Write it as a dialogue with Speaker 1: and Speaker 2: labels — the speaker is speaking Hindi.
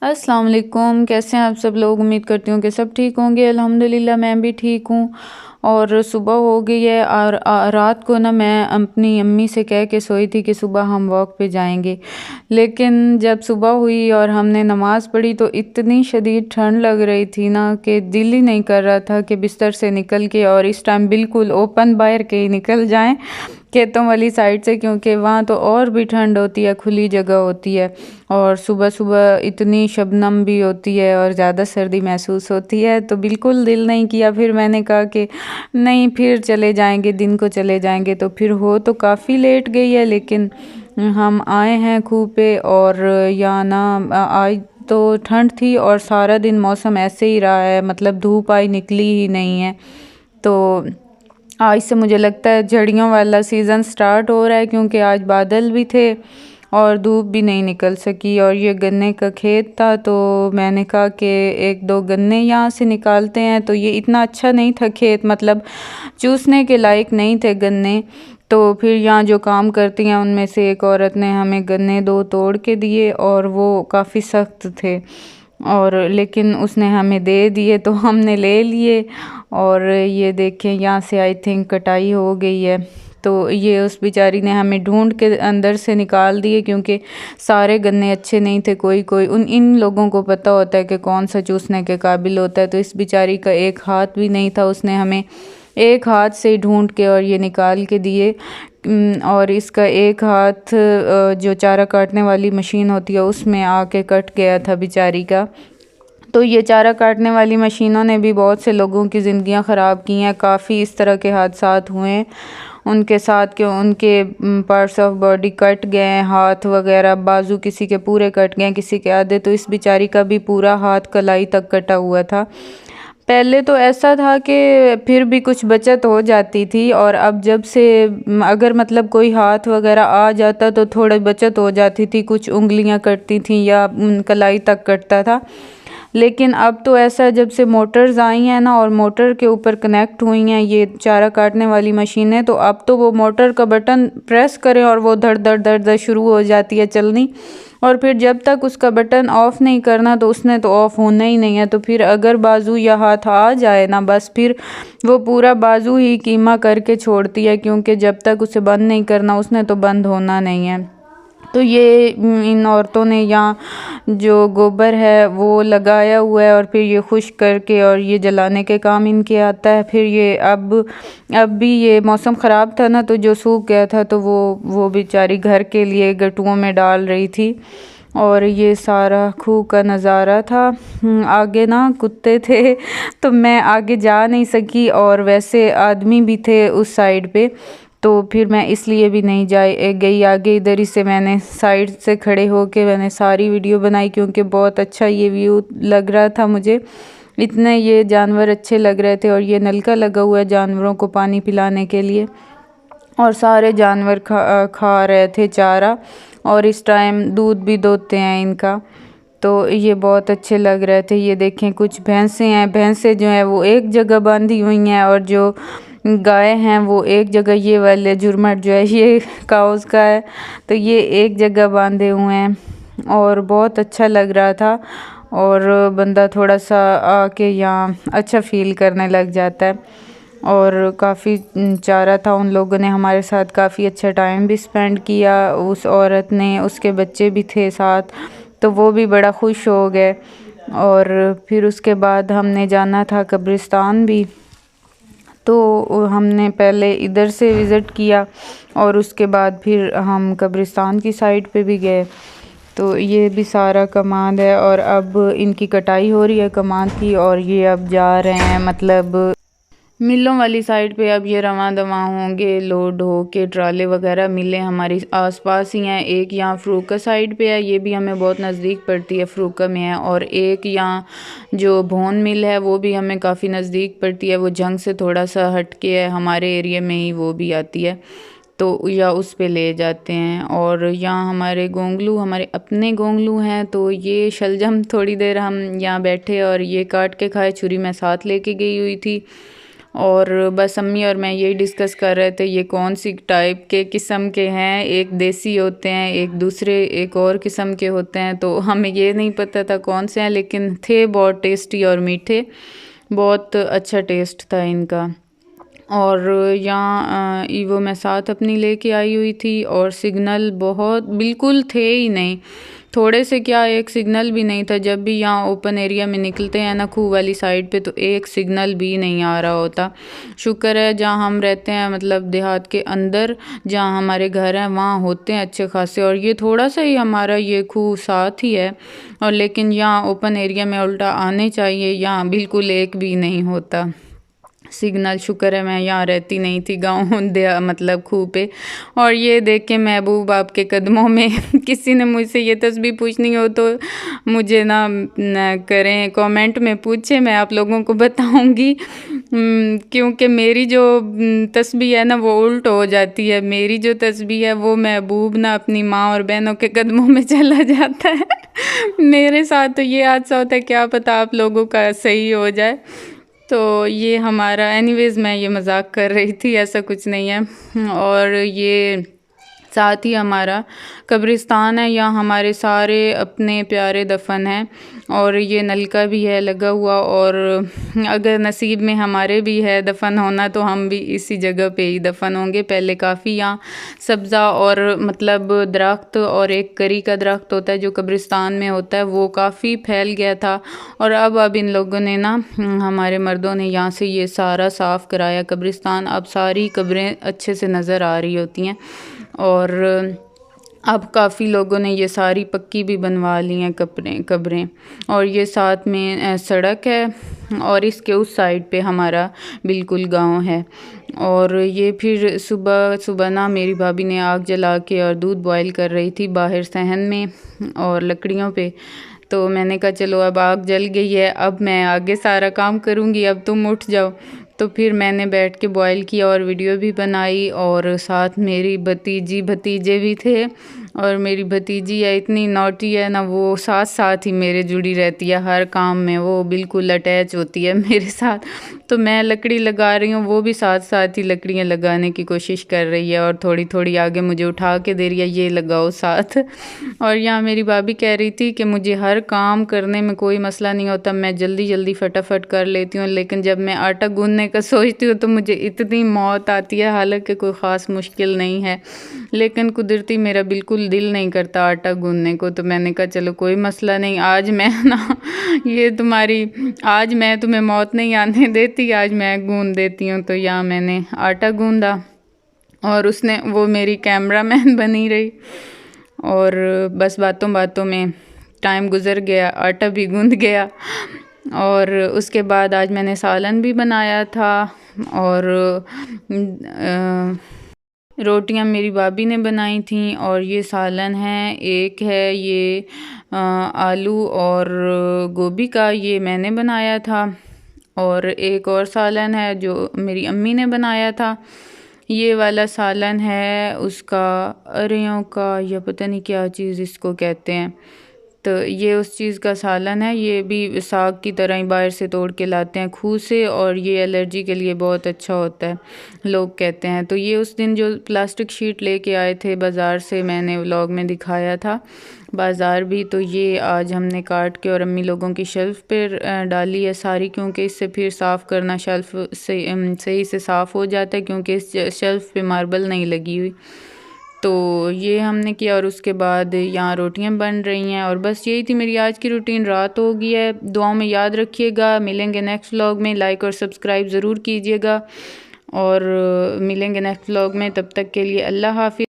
Speaker 1: अस्सलाम वालेकुम। कैसे हैं आप सब लोग? उम्मीद करती हूँ कि सब ठीक होंगे। अल्हम्दुलिल्लाह मैं भी ठीक हूँ। और सुबह हो गई है और रात को ना मैं अपनी अम्मी से कह के सोई थी कि सुबह हम वॉक पे जाएंगे। लेकिन जब सुबह हुई और हमने नमाज़ पढ़ी तो इतनी शदीद ठंड लग रही थी ना कि दिल ही नहीं कर रहा था कि बिस्तर से निकल के और इस टाइम बिल्कुल ओपन बाहर के ही निकल जाएं खेतों वाली साइड से, क्योंकि वहाँ तो और भी ठंड होती है, खुली जगह होती है और सुबह सुबह इतनी शबनम भी होती है और ज़्यादा सर्दी महसूस होती है। तो बिल्कुल दिल नहीं किया। फिर मैंने कहा कि नहीं, फिर चले जाएंगे, दिन को चले जाएंगे। तो फिर हो तो काफ़ी लेट गई है, लेकिन हम आए हैं खूह पे। और यहाँ ना आज तो ठंड थी और सारा दिन मौसम ऐसे ही रहा है, मतलब धूप आई निकली ही नहीं है। तो आज से मुझे लगता है झड़ियों वाला सीज़न स्टार्ट हो रहा है, क्योंकि आज बादल भी थे और धूप भी नहीं निकल सकी। और ये गन्ने का खेत था तो मैंने कहा कि एक दो गन्ने यहाँ से निकालते हैं। तो ये इतना अच्छा नहीं था खेत, मतलब चूसने के लायक नहीं थे गन्ने। तो फिर यहाँ जो काम करती हैं उनमें से एक औरत ने हमें गन्ने दो तोड़ के दिए और वो काफ़ी सख्त थे, और लेकिन उसने हमें दे दिए तो हमने ले लिए। और ये देखें, यहाँ से आई थिंक कटाई हो गई है। तो ये उस बेचारी ने हमें ढूंढ के अंदर से निकाल दिए, क्योंकि सारे गन्ने अच्छे नहीं थे। कोई कोई इन लोगों को पता होता है कि कौन सा चूसने के काबिल होता है। तो इस बेचारी का एक हाथ भी नहीं था, उसने हमें एक हाथ से ढूंढ के और ये निकाल के दिए। और इसका एक हाथ जो चारा काटने वाली मशीन होती है उसमें आके कट गया था बेचारी का। तो ये चारा काटने वाली मशीनों ने भी बहुत से लोगों की ज़िंदगियां ख़राब की हैं। काफ़ी इस तरह के हादसात हुए हैं उनके साथ कि उनके पार्ट्स ऑफ बॉडी कट गए हैं, हाथ वगैरह, बाजू किसी के पूरे कट गए, किसी के आधे। तो इस बेचारी का भी पूरा हाथ कलाई तक कटा हुआ था। पहले तो ऐसा था कि फिर भी कुछ बचत हो जाती थी, और अब जब से अगर मतलब कोई हाथ वगैरह आ जाता तो थोड़ी बचत हो जाती थी, कुछ उंगलियां कटती थी या कलाई तक कटता था। लेकिन अब तो ऐसा, जब से मोटर्स आई हैं ना और मोटर के ऊपर कनेक्ट हुई हैं ये चारा काटने वाली मशीनें, तो अब तो वो मोटर का बटन प्रेस करें और वो धड़ धड़ धड़ धड़ शुरू हो जाती है चलनी। और फिर जब तक उसका बटन ऑफ़ नहीं करना तो उसने तो ऑफ़ होना ही नहीं है। तो फिर अगर बाजू या हाथ आ जाए ना, बस फिर वो पूरा बाजू ही कीमा करके छोड़ती है, क्योंकि जब तक उसे बंद नहीं करना उसने तो बंद होना नहीं है। तो ये इन औरतों ने यहाँ जो गोबर है वो लगाया हुआ है और फिर ये खुश्क करके और ये जलाने के काम इनके आता है। फिर ये अब भी ये मौसम ख़राब था ना, तो जो सूख गया था तो वो बेचारी घर के लिए गटुओं में डाल रही थी। और ये सारा खूह का नज़ारा था। आगे ना कुत्ते थे तो मैं आगे जा नहीं सकी, और वैसे आदमी भी थे उस साइड पे, तो फिर मैं इसलिए भी नहीं गई आगे। इधर ही से मैंने साइड से खड़े होके मैंने सारी वीडियो बनाई, क्योंकि बहुत अच्छा ये व्यू लग रहा था मुझे। इतने ये जानवर अच्छे लग रहे थे, और ये नलका लगा हुआ है जानवरों को पानी पिलाने के लिए, और सारे जानवर खा रहे थे चारा, और इस टाइम दूध भी दोते हैं इनका। तो ये बहुत अच्छे लग रहे थे। ये देखें, कुछ भैंसें हैं, भैंसें जो हैं वो एक जगह बांधी हुई हैं, और जो गाय हैं वो एक जगह। ये वाले जुरमट जो है ये काउस का है, तो ये एक जगह बांधे हुए हैं, और बहुत अच्छा लग रहा था। और बंदा थोड़ा सा आके यहाँ अच्छा फील करने लग जाता है। और काफ़ी चारा था, उन लोगों ने हमारे साथ काफ़ी अच्छा टाइम भी स्पेंड किया। उस औरत ने, उसके बच्चे भी थे साथ, तो वो भी बड़ा खुश हो गए। और फिर उसके बाद हमने जाना था कब्रिस्तान भी, तो हमने पहले इधर से विज़िट किया और उसके बाद फिर हम कब्रिस्तान की साइड पे भी गए। तो ये भी सारा कमाद है, और अब इनकी कटाई हो रही है कमाद की, और ये अब जा रहे हैं मतलब मिलों वाली साइड पे। अब ये रवां दवां होंगे, लोड हो के ट्राले वगैरह। मिलें हमारी आसपास ही हैं। एक यहाँ फ़रूका साइड पे है, ये भी हमें बहुत नज़दीक पड़ती है, फ़रूका में है। और एक यहाँ जो भोन मिल है वो भी हमें काफ़ी नज़दीक पड़ती है, वो जंग से थोड़ा सा हट के है, हमारे एरिया में ही वो भी आती है। तो या उस पे ले जाते हैं। और यहाँ हमारे गोंगलू, हमारे अपने गोंगलू हैं, तो ये शलजम थोड़ी देर हम यहाँ बैठे और ये काट के खाए। छुरी मैं साथ लेके गई हुई थी, और बस अम्मी और मैं यही डिस्कस कर रहे थे ये कौन सी टाइप के किस्म के हैं, एक देसी होते हैं, एक दूसरे एक और किस्म के होते हैं, तो हमें ये नहीं पता था कौन से हैं, लेकिन थे बहुत टेस्टी और मीठे, बहुत अच्छा टेस्ट था इनका। और यहाँ ईवो मैं साथ अपनी लेके आई हुई थी, और सिग्नल बहुत बिल्कुल थे ही नहीं, थोड़े से क्या, एक सिग्नल भी नहीं था। जब भी यहाँ ओपन एरिया में निकलते हैं ना खूह वाली साइड पे, तो एक सिग्नल भी नहीं आ रहा होता। शुक्र है जहाँ हम रहते हैं मतलब देहात के अंदर जहाँ हमारे घर हैं वहाँ होते हैं अच्छे खासे, और ये थोड़ा सा ही हमारा ये खूह साथ ही है, और लेकिन यहाँ ओपन एरिया में उल्टा आने चाहिए, यहाँ बिल्कुल एक भी नहीं होता सिग्नल। शुक्र है मैं यहाँ रहती नहीं थी गाँव दे मतलब खूह पे। और ये देख के महबूब आपके कदमों में किसी ने मुझसे ये तस्बीह पूछनी हो तो मुझे ना करें, कमेंट में पूछे, मैं आप लोगों को बताऊंगी। क्योंकि मेरी जो तस्बीह है ना वो उल्ट हो जाती है, मेरी जो तस्बीह है वो महबूब ना अपनी माँ और बहनों के कदमों में चला जाता है। मेरे साथ तो ये हादसा होता है, क्या पता आप लोगों का सही हो जाए। तो ये हमारा एनीवेज़ मैं ये मजाक कर रही थी, ऐसा कुछ नहीं है। और ये साथ ही हमारा कब्रिस्तान है, यहाँ हमारे सारे अपने प्यारे दफन हैं, और ये नलका भी है लगा हुआ, और अगर नसीब में हमारे भी है दफन होना तो हम भी इसी जगह पे ही दफन होंगे। पहले काफ़ी यहाँ सब्ज़ा और मतलब दरख्त, और एक करी का दरख्त होता है जो कब्रिस्तान में होता है, वो काफ़ी फैल गया था, और अब इन लोगों ने ना हमारे मर्दों ने यहाँ से ये सारा साफ़ कराया कब्रिस्तान, अब सारी कब्रें अच्छे से नज़र आ रही होती हैं। और अब काफ़ी लोगों ने ये सारी पक्की भी बनवा ली हैं कब्रें। और ये साथ में सड़क है, और इसके उस साइड पे हमारा बिल्कुल गांव है। और ये फिर सुबह सुबह ना मेरी भाभी ने आग जला के और दूध बॉईल कर रही थी बाहर सहन में और लकड़ियों पे, तो मैंने कहा चलो अब आग जल गई है, अब मैं आगे सारा काम करूँगी, अब तुम उठ जाओ। तो फिर मैंने बैठ के बॉईल किया और वीडियो भी बनाई, और साथ मेरी भतीजी भतीजे भी थे। और मेरी भतीजी है इतनी नॉटी है ना, वो साथ साथ ही मेरे जुड़ी रहती है हर काम में, वो बिल्कुल अटैच होती है मेरे साथ। तो मैं लकड़ी लगा रही हूँ, वो भी साथ साथ ही लकड़ियाँ लगाने की कोशिश कर रही है, और थोड़ी थोड़ी आगे मुझे उठा के दे रही है, ये लगाओ साथ। और यहाँ मेरी भाभी कह रही थी कि मुझे हर काम करने में कोई मसला नहीं होता, मैं जल्दी जल्दी फटाफट कर लेती हूँ, लेकिन जब मैं आटा गूँधने का सोचती हूँ तो मुझे इतनी मौत आती है, हालांकि कोई ख़ास मुश्किल नहीं है, लेकिन कुदरती मेरा बिल्कुल दिल नहीं करता आटा गूँधने को। तो मैंने कहा चलो कोई मसला नहीं, आज मैं ना ये आज मैं तुम्हें मौत नहीं आने देती, आज मैं गूँध देती हूँ। तो यहाँ मैंने आटा गूँधा, और उसने वो मेरी कैमरामैन बनी रही, और बस बातों बातों में टाइम गुज़र गया, आटा भी गूँध गया। और उसके बाद आज मैंने सालन भी बनाया था, और रोटियां मेरी भाभी ने बनाई थी, और ये सालन है, एक है ये आलू और गोभी का, ये मैंने बनाया था, और एक और सालन है जो मेरी अम्मी ने बनाया था। ये वाला सालन है उसका अरेयों का, या पता नहीं क्या चीज़ इसको कहते हैं, तो ये उस चीज़ का सालन है, ये भी साग की तरह ही बाहर से तोड़ के लाते हैं खूह से, और ये एलर्जी के लिए बहुत अच्छा होता है लोग कहते हैं। तो ये उस दिन जो प्लास्टिक शीट लेके आए थे बाज़ार से, मैंने व्लॉग में दिखाया था बाज़ार भी, तो ये आज हमने काट के और अम्मी लोगों की शेल्फ़ पे डाली है सारी, क्योंकि इससे फिर साफ़ करना शेल्फ़ से सही से साफ़ हो जाता है, क्योंकि इस शेल्फ़ पे मार्बल नहीं लगी हुई। तो ये हमने किया, और उसके बाद यहाँ रोटियां बन रही हैं, और बस यही थी मेरी आज की रूटीन। रात हो गई है, दुआओं में याद रखिएगा, मिलेंगे नेक्स्ट व्लॉग में, लाइक और सब्सक्राइब ज़रूर कीजिएगा, और मिलेंगे नेक्स्ट व्लॉग में, तब तक के लिए अल्लाह हाफिज़।